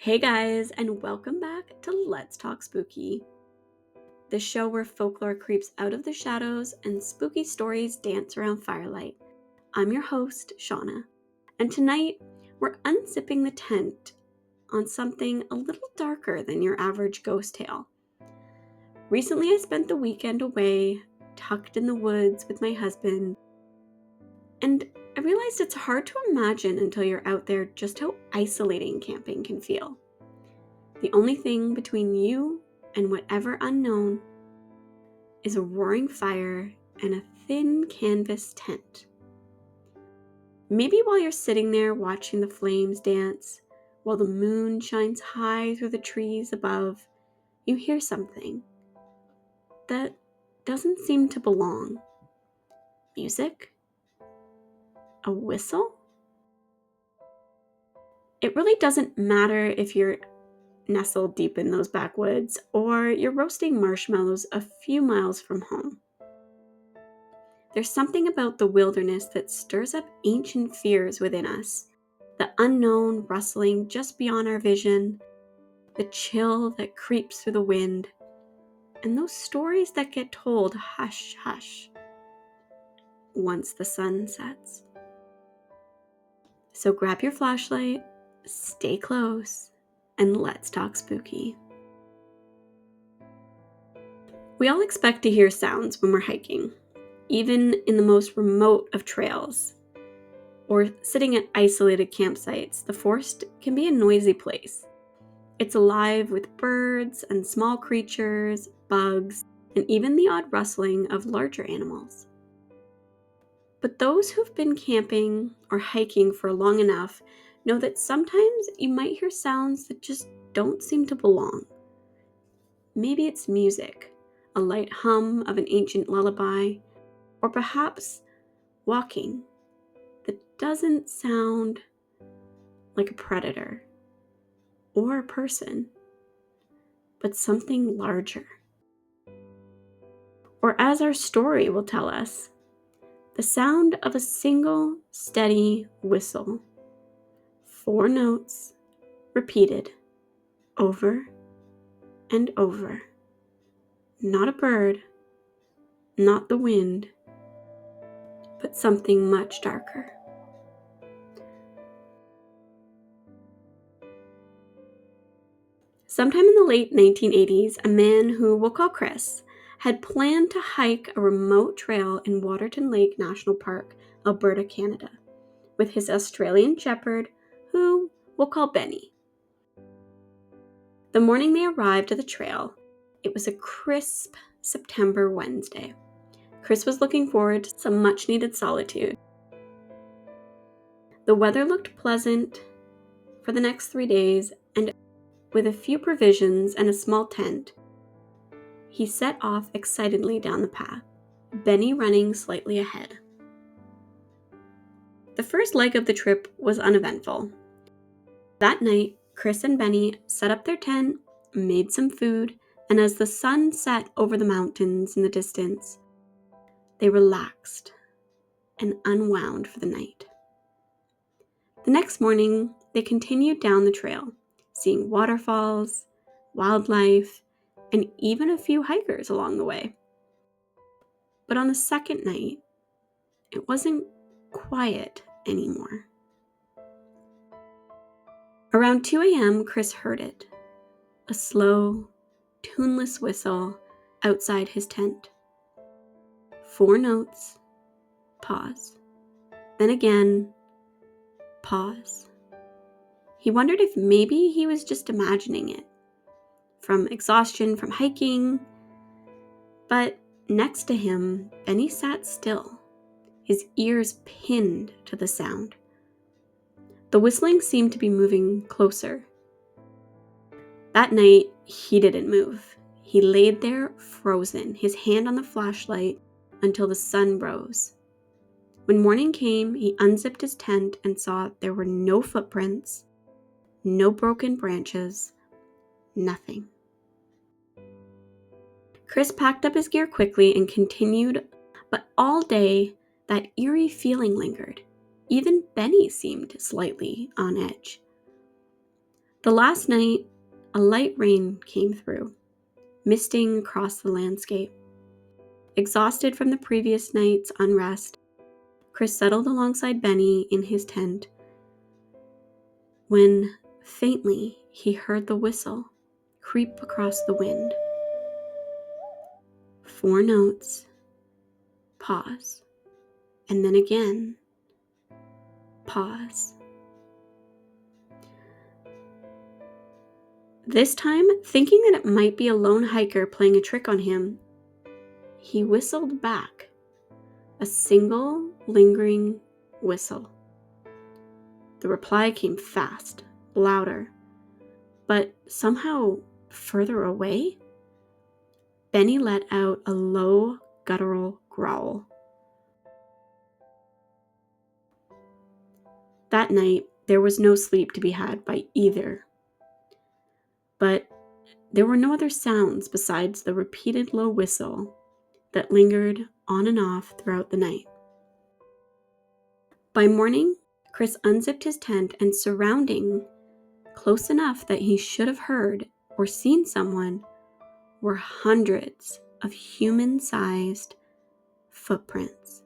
Hey guys, and welcome back to Let's Talk Spooky, the show where folklore creeps out of the shadows and spooky stories dance around firelight. I'm your host, Shauna, and tonight we're unzipping the tent on something a little darker than your average ghost tale. Recently, I spent the weekend away, tucked in the woods with my husband, and I realized it's hard to imagine until you're out there just how isolating camping can feel. The only thing between you and whatever unknown is a roaring fire and a thin canvas tent. Maybe while you're sitting there watching the flames dance, while the moon shines high through the trees above, you hear something that doesn't seem to belong. Music? A whistle? It really doesn't matter if you're nestled deep in those backwoods or you're roasting marshmallows a few miles from home. There's something about the wilderness that stirs up ancient fears within us. The unknown rustling just beyond our vision, the chill that creeps through the wind, and those stories that get told hush, hush, once the sun sets. So grab your flashlight, stay close, and let's talk spooky. We all expect to hear sounds when we're hiking, even in the most remote of trails. Or sitting at isolated campsites, the forest can be a noisy place. It's alive with birds and small creatures, bugs, and even the odd rustling of larger animals. But those who've been camping or hiking for long enough know that sometimes you might hear sounds that just don't seem to belong. Maybe it's music, a light hum of an ancient lullaby, or perhaps walking that doesn't sound like a predator or a person, but something larger. Or as our story will tell us, the sound of a single steady whistle. 4 notes repeated over and over. Not a bird, not the wind, but something much darker. Sometime in the late 1980s, a man who we'll call Chris had planned to hike a remote trail in Waterton Lake National Park, Alberta, Canada, with his Australian shepherd, who we'll call Benny. The morning they arrived at the trail, it was a crisp September Wednesday. Chris was looking forward to some much-needed solitude. The weather looked pleasant for the next 3 days, and with a few provisions and a small tent, he set off excitedly down the path, Benny running slightly ahead. The first leg of the trip was uneventful. That night, Chris and Benny set up their tent, made some food, and as the sun set over the mountains in the distance, they relaxed and unwound for the night. The next morning, they continued down the trail, seeing waterfalls, wildlife, and even a few hikers along the way. But on the second night, it wasn't quiet anymore. Around 2 a.m., Chris heard it, a slow, tuneless whistle outside his tent. 4 notes, pause. Then again, pause. He wondered if maybe he was just imagining it, from exhaustion from hiking. But next to him, Benny sat still, his ears pinned to the sound. The whistling seemed to be moving closer. That night, he didn't move. He laid there frozen, his hand on the flashlight until the sun rose. When morning came, he unzipped his tent and saw there were no footprints, no broken branches, nothing. Chris packed up his gear quickly and continued, but all day that eerie feeling lingered. Even Benny seemed slightly on edge. The last night, a light rain came through, misting across the landscape. Exhausted from the previous night's unrest, Chris settled alongside Benny in his tent when, faintly, he heard the whistle creep across the wind. 4 notes, pause, and then again, pause. This time, thinking that it might be a lone hiker playing a trick on him, he whistled back, a single, lingering whistle. The reply came fast, louder, but somehow further away. Benny let out a low, guttural growl. That night, there was no sleep to be had by either. But there were no other sounds besides the repeated low whistle that lingered on and off throughout the night. By morning, Chris unzipped his tent, and surrounding, close enough that he should have heard or seen someone, were hundreds of human-sized footprints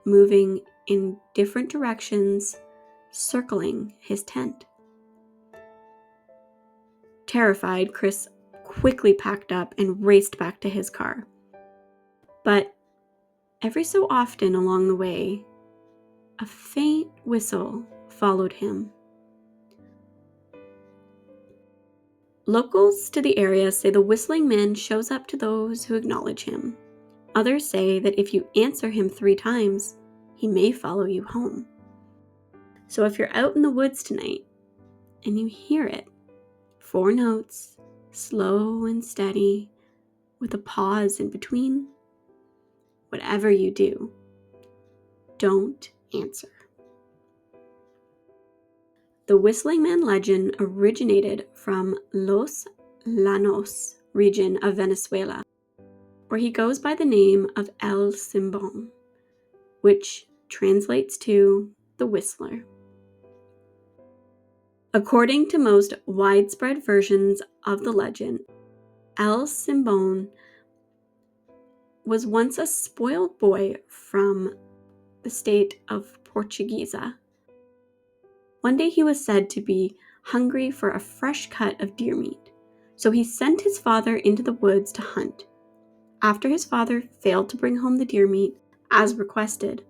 moving in different directions, circling his tent. Terrified, Chris quickly packed up and raced back to his car. But every so often along the way, a faint whistle followed him. Locals to the area say the whistling man shows up to those who acknowledge him. Others say that if you answer him 3 times, he may follow you home. So if you're out in the woods tonight and you hear it, 4 notes, slow and steady, with a pause in between, whatever you do, don't answer. The Whistling Man legend originated from Los Llanos region of Venezuela, where he goes by the name of El Silbón, which translates to the Whistler. According to most widespread versions of the legend, El Silbón was once a spoiled boy from the state of Portuguesa. One day he was said to be hungry for a fresh cut of deer meat, so he sent his father into the woods to hunt. After his father failed to bring home the deer meat, as requested,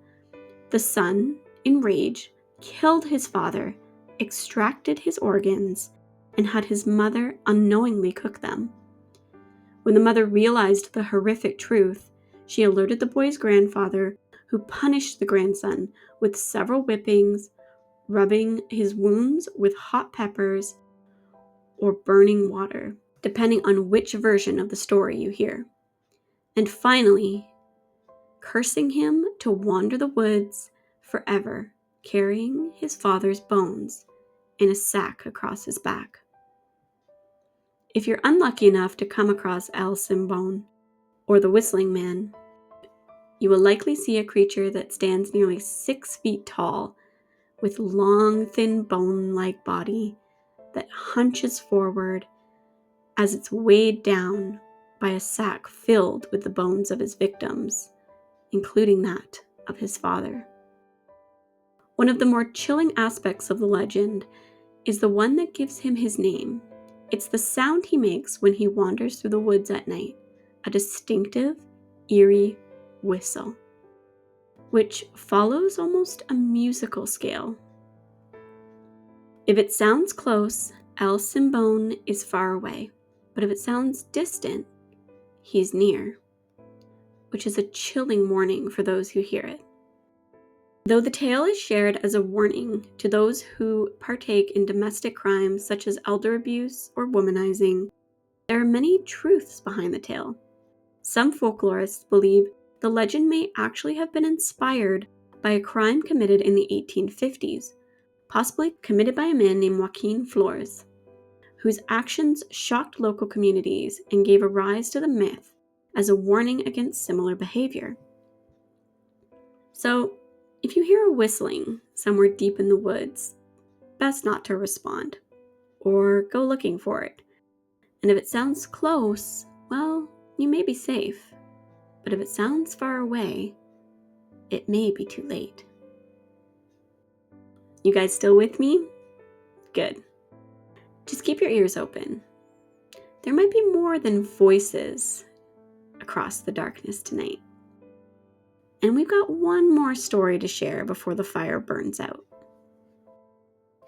the son, in rage, killed his father, extracted his organs, and had his mother unknowingly cook them. When the mother realized the horrific truth, she alerted the boy's grandfather, who punished the grandson with several whippings, rubbing his wounds with hot peppers or burning water, depending on which version of the story you hear. And finally, cursing him to wander the woods forever, carrying his father's bones in a sack across his back. If you're unlucky enough to come across El Silbón, or the Whistling Man, you will likely see a creature that stands nearly 6 feet tall, with long, thin bone-like body that hunches forward as it's weighed down by a sack filled with the bones of his victims, including that of his father. One of the more chilling aspects of the legend is the one that gives him his name. It's the sound he makes when he wanders through the woods at night, a distinctive, eerie whistle, which follows almost a musical scale. If it sounds close, El Silbón is far away, but if it sounds distant, he's near, which is a chilling warning for those who hear it. Though the tale is shared as a warning to those who partake in domestic crimes such as elder abuse or womanizing, there are many truths behind the tale. Some folklorists believe the legend may actually have been inspired by a crime committed in the 1850s, possibly committed by a man named Joaquin Flores, whose actions shocked local communities and gave a rise to the myth as a warning against similar behavior. So, if you hear a whistling somewhere deep in the woods, best not to respond, or go looking for it. And if it sounds close, well, you may be safe. But if it sounds far away, it may be too late. You guys still with me? Good. Just keep your ears open. There might be more than voices across the darkness tonight. And we've got one more story to share before the fire burns out.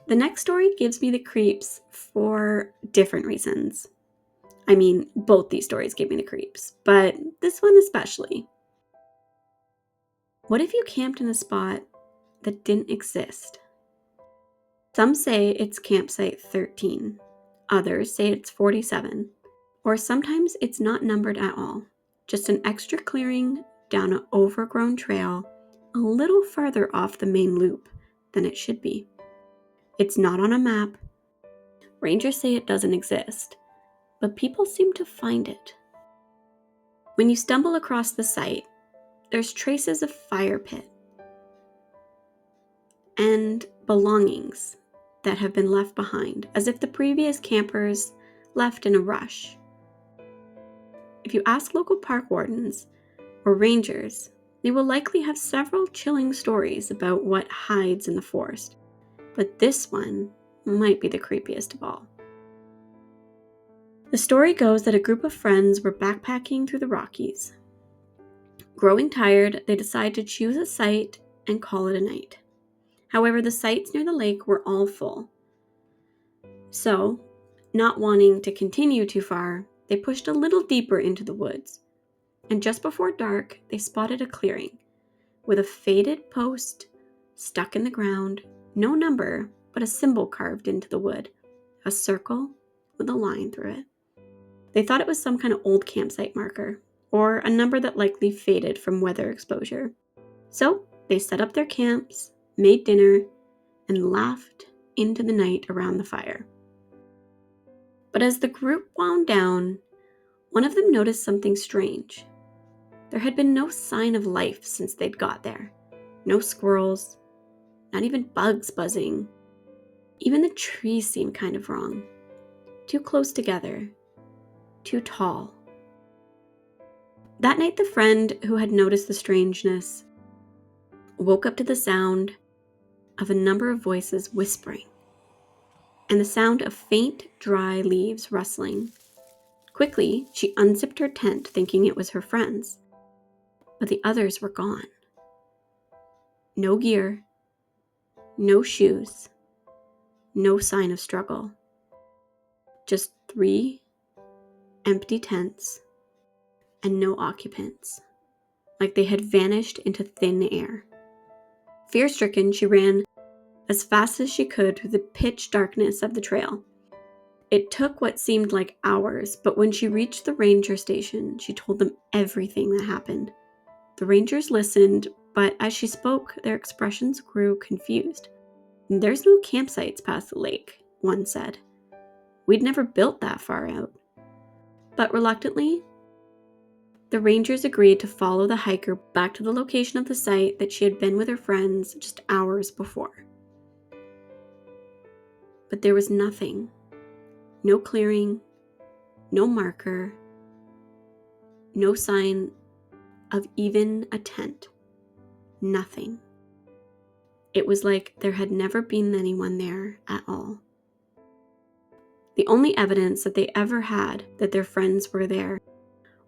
The next story gives me the creeps for different reasons. I mean, both these stories give me the creeps, but this one especially. What if you camped in a spot that didn't exist? Some say it's campsite 13. Others say it's 47. Or sometimes it's not numbered at all. Just an extra clearing down an overgrown trail a little farther off the main loop than it should be. It's not on a map. Rangers say it doesn't exist, but people seem to find it. When you stumble across the site, there's traces of fire pit and belongings that have been left behind, as if the previous campers left in a rush. If you ask local park wardens or rangers, they will likely have several chilling stories about what hides in the forest, but this one might be the creepiest of all. The story goes that a group of friends were backpacking through the Rockies. Growing tired, they decided to choose a site and call it a night. However, the sites near the lake were all full. So, not wanting to continue too far, they pushed a little deeper into the woods. And just before dark, they spotted a clearing with a faded post stuck in the ground, no number, but a symbol carved into the wood, a circle with a line through it. They thought it was some kind of old campsite marker, or a number that likely faded from weather exposure. So they set up their camps, made dinner, and laughed into the night around the fire. But as the group wound down, one of them noticed something strange. There had been no sign of life since they'd got there. No squirrels, not even bugs buzzing. Even the trees seemed kind of wrong. Too close together. Too tall. That night, the friend who had noticed the strangeness woke up to the sound of a number of voices whispering and the sound of faint, dry leaves rustling. Quickly, she unzipped her tent, thinking it was her friends, but the others were gone. No gear, no shoes, no sign of struggle. Just 3 empty tents and no occupants, like they had vanished into thin air. Fear-stricken, she ran as fast as she could through the pitch darkness of the trail. It took what seemed like hours, but when she reached the ranger station, she told them everything that happened. The rangers listened, but as she spoke, their expressions grew confused. "There's no campsites past the lake," one said. "We'd never built that far out." But reluctantly, the rangers agreed to follow the hiker back to the location of the site that she had been with her friends just hours before. But there was nothing. No clearing, no marker, no sign of even a tent. Nothing. It was like there had never been anyone there at all. The only evidence that they ever had that their friends were there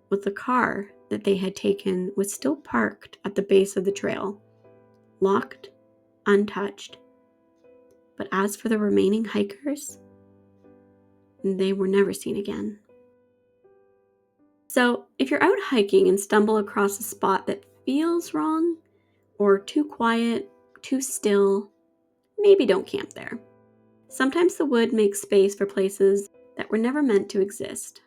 was the car that they had taken was still parked at the base of the trail, locked, untouched. But as for the remaining hikers, they were never seen again. So, if you're out hiking and stumble across a spot that feels wrong, or too quiet, too still, maybe don't camp there. Sometimes the wood makes space for places that were never meant to exist.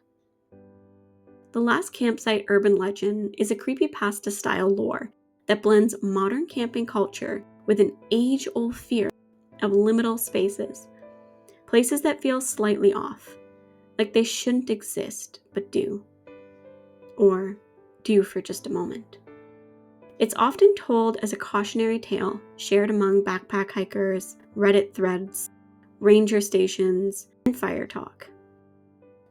The Last Campsite urban legend is a creepypasta-style lore that blends modern camping culture with an age-old fear of liminal spaces, places that feel slightly off, like they shouldn't exist, but do. Or do for just a moment. It's often told as a cautionary tale shared among backpack hikers, Reddit threads, ranger stations, and fire talk.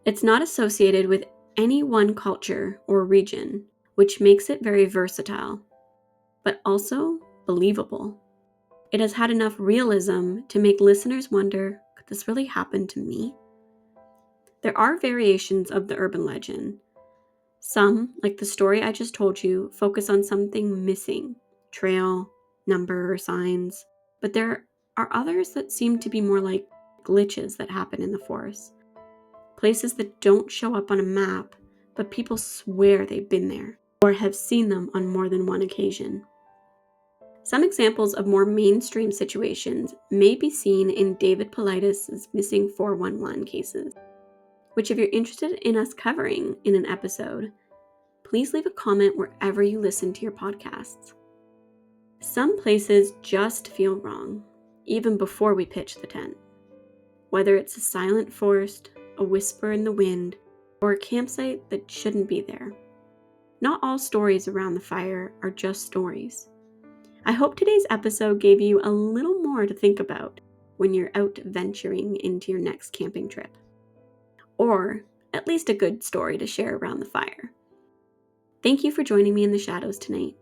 It's not associated with any one culture or region, which makes it very versatile, but also believable. It has had enough realism to make listeners wonder, could this really happen to me? There are variations of the urban legend. Some, like the story I just told you, focus on something missing, trail, number, or signs. But there are others that seem to be more like glitches that happen in the forest. Places that don't show up on a map, but people swear they've been there or have seen them on more than one occasion. Some examples of more mainstream situations may be seen in David Paulides' missing 411 cases, which if you're interested in us covering in an episode, please leave a comment wherever you listen to your podcasts. Some places just feel wrong, even before we pitch the tent. Whether it's a silent forest, a whisper in the wind, or a campsite that shouldn't be there. Not all stories around the fire are just stories. I hope today's episode gave you a little more to think about when you're out venturing into your next camping trip. Or at least a good story to share around the fire. Thank you for joining me in the shadows tonight.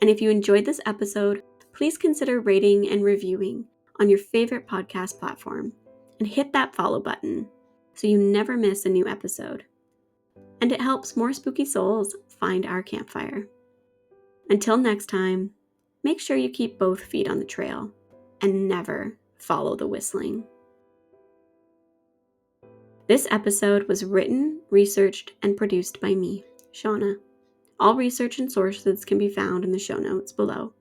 And if you enjoyed this episode, please consider rating and reviewing on your favorite podcast platform and hit that follow button so you never miss a new episode. And it helps more spooky souls find our campfire. Until next time, make sure you keep both feet on the trail and never follow the whistling. This episode was written, researched, and produced by me, Shauna. All research and sources can be found in the show notes below.